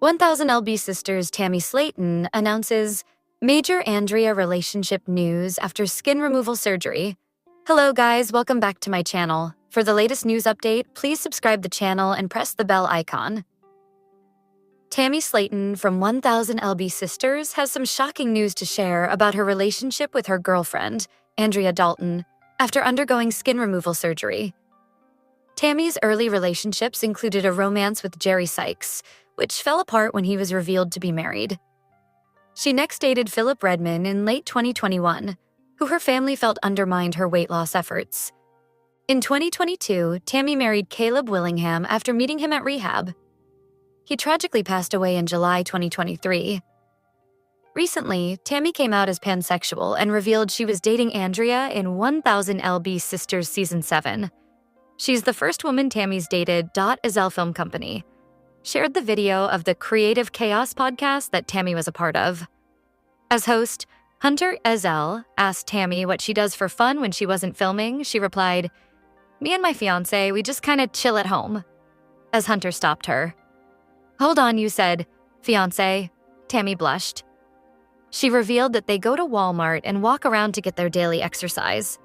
1000lb sisters Tammy Slaton announces major Andrea relationship news after skin removal surgery. Hello guys, welcome back to my channel. For the latest news update, please subscribe the channel and press the bell icon. Tammy Slaton from 1000lb Sisters has some shocking news to share about her relationship with her girlfriend, Andrea Dalton, after undergoing skin removal surgery. Tammy's early relationships included a romance with Jerry Sykes, which fell apart when he was revealed to be married. She next dated Philip Redman in late 2021, who her family felt undermined her weight loss efforts. In 2022, Tammy married Caleb Willingham after meeting him at rehab. He tragically passed away in July 2023. Recently, Tammy came out as pansexual and revealed she was dating Andrea in 1000lb Sisters Season 7. She's the first woman Tammy's dated. Azelle Film Company shared the video of the Creative Chaos podcast that Tammy was a part of. As host, Hunter Azelle asked Tammy what she does for fun when she wasn't filming. She replied, "Me and my fiancé, we just kind of chill at home." As Hunter stopped her. "Hold on, you said fiancé." Tammy blushed. She revealed that they go to Walmart and walk around to get their daily exercise.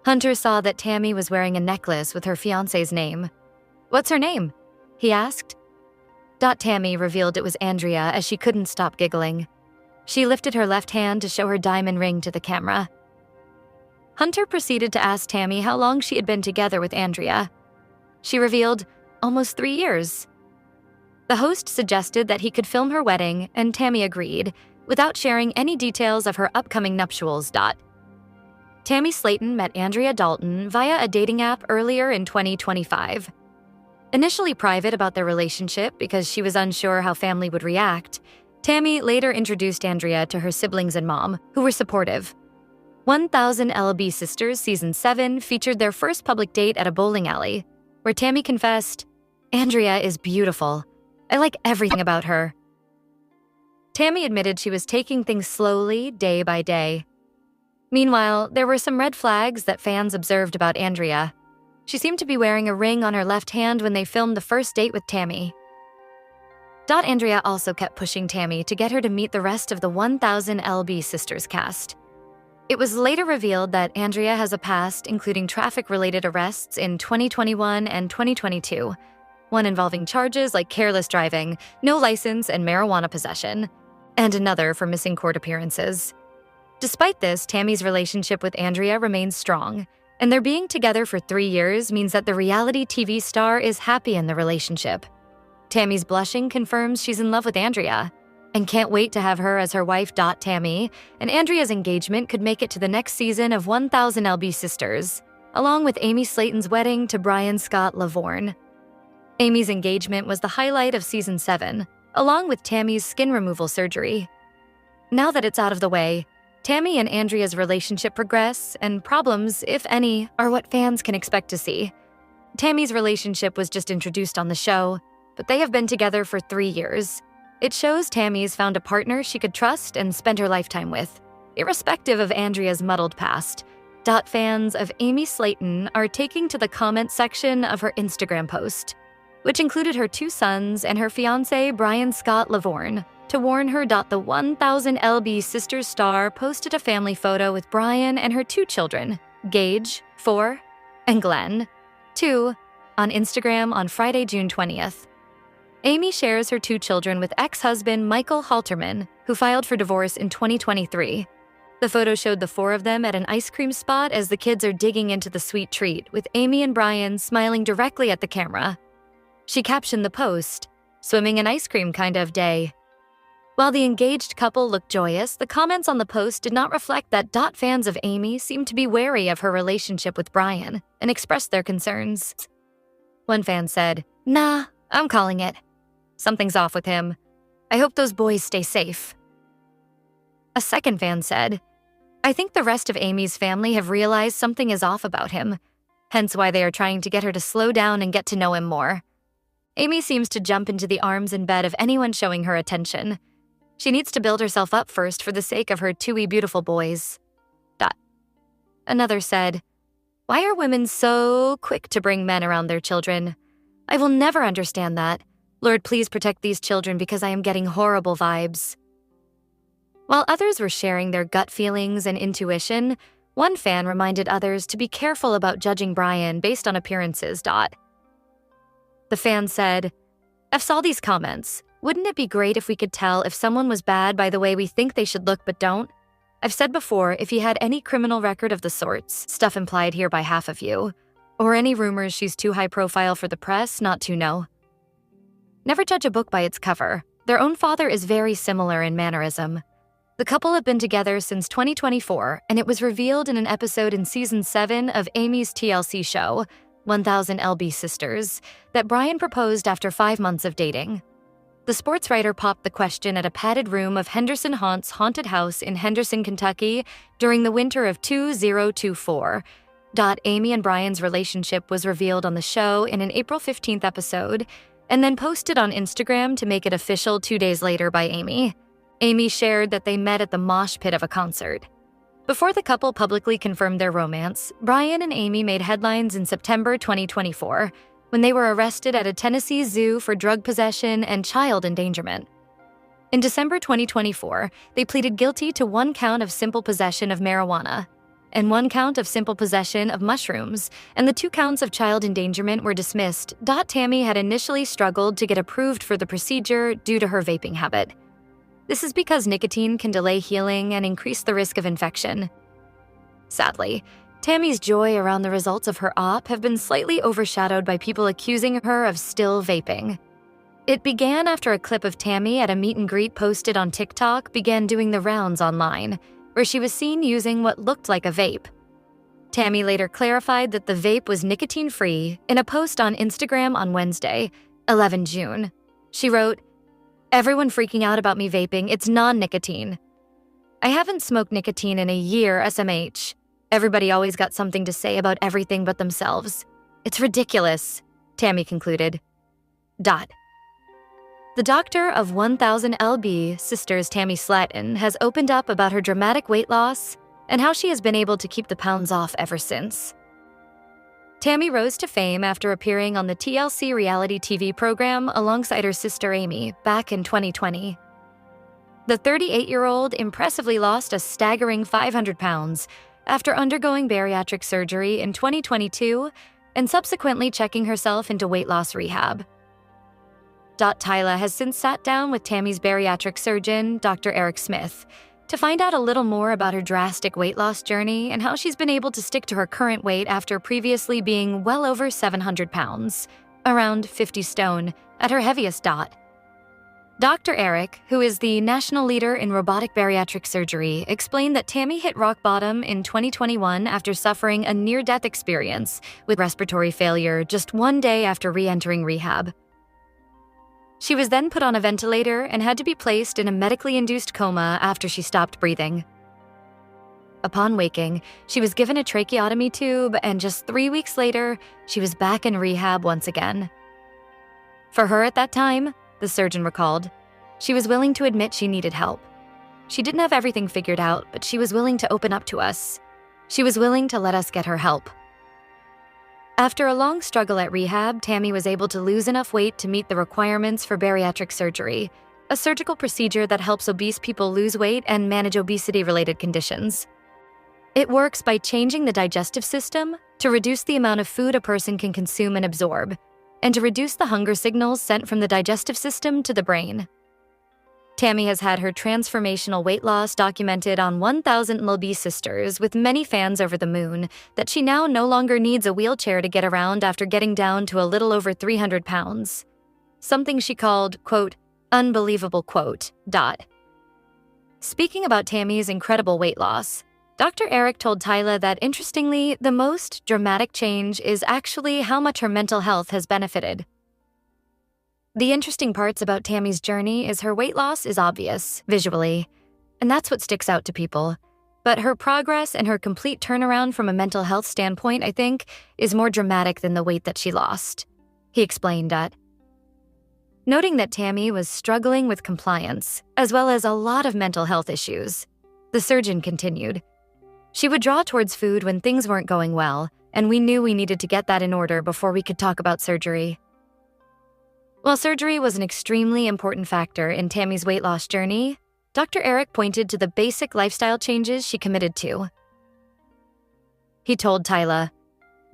Hunter saw that Tammy was wearing a necklace with her fiancé's name. "What's her name?" he asked. Tammy revealed it was Andrea as she couldn't stop giggling. She lifted her left hand to show her diamond ring to the camera. Hunter proceeded to ask Tammy how long she had been together with Andrea. She revealed almost 3 years. The host suggested that he could film her wedding, and Tammy agreed, without sharing any details of her upcoming nuptials. Tammy Slaton met Andrea Dalton via a dating app earlier in 2025. Initially private about their relationship because she was unsure how family would react, Tammy later introduced Andrea to her siblings and mom, who were supportive. 1000lb Sisters Season 7 featured their first public date at a bowling alley, where Tammy confessed, "Andrea is beautiful. I like everything about her." Tammy admitted she was taking things slowly, day by day. Meanwhile, there were some red flags that fans observed about Andrea. She seemed to be wearing a ring on her left hand when they filmed the first date with Tammy. Andrea also kept pushing Tammy to get her to meet the rest of the 1000lb Sisters cast. It was later revealed that Andrea has a past including traffic-related arrests in 2021 and 2022, one involving charges like careless driving, no license, and marijuana possession, and another for missing court appearances. Despite this, Tammy's relationship with Andrea remains strong, and their being together for 3 years means that the reality TV star is happy in the relationship. Tammy's blushing confirms she's in love with Andrea and can't wait to have her as her wife. Tammy and Andrea's engagement could make it to the next season of 1000lb Sisters, along with Amy Slaton's wedding to Brian Scott Lavorne. Amy's engagement was the highlight of Season 7, along with Tammy's skin removal surgery. Now that it's out of the way, Tammy and Andrea's relationship progress, and problems, if any, are what fans can expect to see. Tammy's relationship was just introduced on the show, but they have been together for 3 years. It shows Tammy's found a partner she could trust and spend her lifetime with, irrespective of Andrea's muddled past. Fans of Amy Slaton are taking to the comment section of her Instagram post, which included her 2 sons and her fiancé Brian Scott Lavorne, to warn her. The 1000lb Sisters star posted a family photo with Brian and her 2 children, Gage, 4, and Glenn, 2, on Instagram on Friday, June 20th. Amy shares her 2 children with ex-husband Michael Halterman, who filed for divorce in 2023. The photo showed the 4 of them at an ice cream spot as the kids are digging into the sweet treat, with Amy and Brian smiling directly at the camera. She captioned the post, "Swimming in ice cream kind of day." While the engaged couple looked joyous, the comments on the post did not reflect that. Fans of Amy seemed to be wary of her relationship with Brian and expressed their concerns. One fan said, "Nah, I'm calling it. Something's off with him. I hope those boys stay safe." A second fan said, "I think the rest of Amy's family have realized something is off about him, hence why they are trying to get her to slow down and get to know him more. Amy seems to jump into the arms and bed of anyone showing her attention. She needs to build herself up first for the sake of her 2 beautiful boys." Another said, "Why are women so quick to bring men around their children? I will never understand that. Lord, please protect these children because I am getting horrible vibes. While others were sharing their gut feelings and intuition, one fan reminded others to be careful about judging Brian based on appearances. The fan said, "I've saw these comments. Wouldn't it be great if we could tell if someone was bad by the way we think they should look but don't? I've said before, if he had any criminal record of the sorts, stuff implied here by half of you, or any rumors she's too high profile for the press not to know. Never judge a book by its cover. Their own father is very similar in mannerism. The couple have been together since 2024, and it was revealed in an episode in Season 7 of Amy's TLC show, 1000 Sisters, that Brian proposed after 5 months of dating. The sports writer popped the question at a padded room of Henderson Haunt's haunted house in Henderson, Kentucky, during the winter of 2024. Amy and Brian's relationship was revealed on the show in an April 15th episode, and then posted on Instagram to make it official 2 days later by Amy. Amy shared that they met at the mosh pit of a concert. Before the couple publicly confirmed their romance, Brian and Amy made headlines in September 2024 when they were arrested at a Tennessee zoo for drug possession and child endangerment. In December 2024, they pleaded guilty to 1 count of simple possession of marijuana and 1 count of simple possession of mushrooms, and the 2 counts of child endangerment were dismissed. Tammy had initially struggled to get approved for the procedure due to her vaping habit. This is because nicotine can delay healing and increase the risk of infection. Sadly, Tammy's joy around the results of her op have been slightly overshadowed by people accusing her of still vaping. It began after a clip of Tammy at a meet and greet posted on TikTok began doing the rounds online, where she was seen using what looked like a vape. Tammy later clarified that the vape was nicotine-free in a post on Instagram on Wednesday, 11 June. She wrote, "Everyone freaking out about me vaping, it's non-nicotine. I haven't smoked nicotine in a year, SMH. Everybody always got something to say about everything but themselves. It's ridiculous," Tammy concluded. The doctor of 1000 Sisters, Tammy Slaton, has opened up about her dramatic weight loss and how she has been able to keep the pounds off ever since. Tammy rose to fame after appearing on the TLC reality TV program alongside her sister Amy back in 2020. The 38-year-old impressively lost a staggering 500 pounds after undergoing bariatric surgery in 2022 and subsequently checking herself into weight loss rehab. Tyla has since sat down with Tammy's bariatric surgeon, Dr. Eric Smith, to find out a little more about her drastic weight loss journey and how she's been able to stick to her current weight after previously being well over 700 pounds, around 50 stone, at her heaviest. Dr. Eric, who is the national leader in robotic bariatric surgery, explained that Tammy hit rock bottom in 2021 after suffering a near-death experience with respiratory failure just 1 day after re-entering rehab. She was then put on a ventilator and had to be placed in a medically induced coma after she stopped breathing. Upon waking, she was given a tracheotomy tube, and just 3 weeks later, she was back in rehab once again. For her at that time, the surgeon recalled, she was willing to admit she needed help. She didn't have everything figured out, but she was willing to open up to us. She was willing to let us get her help. After a long struggle at rehab, Tammy was able to lose enough weight to meet the requirements for bariatric surgery, a surgical procedure that helps obese people lose weight and manage obesity-related conditions. It works by changing the digestive system to reduce the amount of food a person can consume and absorb, and to reduce the hunger signals sent from the digestive system to the brain. Tammy has had her transformational weight loss documented on 1000 Sisters, with many fans over the moon that she now no longer needs a wheelchair to get around after getting down to a little over 300 pounds. Something she called, quote, unbelievable, quote, . Speaking about Tammy's incredible weight loss, Dr. Eric told Tyla that, interestingly, the most dramatic change is actually how much her mental health has benefited. The interesting parts about Tammy's journey is her weight loss is obvious, visually, and that's what sticks out to people. But her progress and her complete turnaround from a mental health standpoint, I think, is more dramatic than the weight that she lost. He explained that. Noting that Tammy was struggling with compliance, as well as a lot of mental health issues, the surgeon continued. She would draw towards food when things weren't going well, and we knew we needed to get that in order before we could talk about surgery. While surgery was an extremely important factor in Tammy's weight loss journey, Dr. Eric pointed to the basic lifestyle changes she committed to. He told Tyla,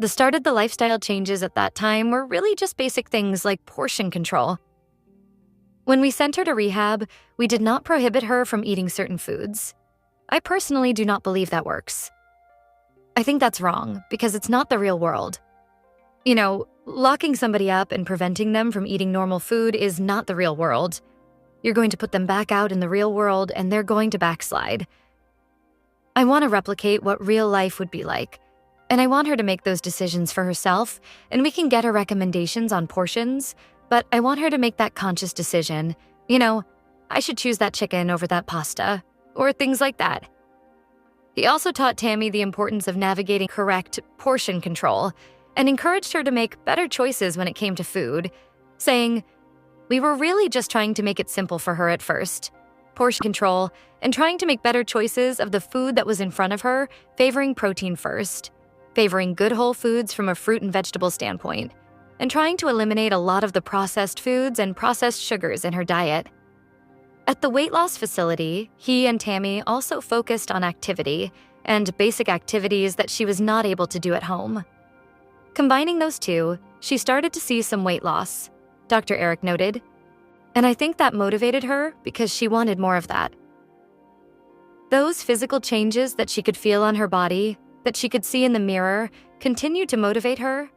"The start of the lifestyle changes at that time were really just basic things like portion control. When we sent her to rehab, we did not prohibit her from eating certain foods. I personally do not believe that works. I think that's wrong because it's not the real world. You know, locking somebody up and preventing them from eating normal food is not the real world. You're going to put them back out in the real world and they're going to backslide. I want to replicate what real life would be like, and I want her to make those decisions for herself, and we can get her recommendations on portions, but I want her to make that conscious decision. You know, I should choose that chicken over that pasta, or things like that." He also taught Tammy the importance of navigating correct portion control and encouraged her to make better choices when it came to food, saying, "We were really just trying to make it simple for her at first. Portion control and trying to make better choices of the food that was in front of her, favoring protein first, favoring good whole foods from a fruit and vegetable standpoint, and trying to eliminate a lot of the processed foods and processed sugars in her diet." At the weight loss facility, he and Tammy also focused on activity and basic activities that she was not able to do at home. Combining those two, she started to see some weight loss, Dr. Eric noted, and I think that motivated her because she wanted more of that. Those physical changes that she could feel on her body, that she could see in the mirror, continued to motivate her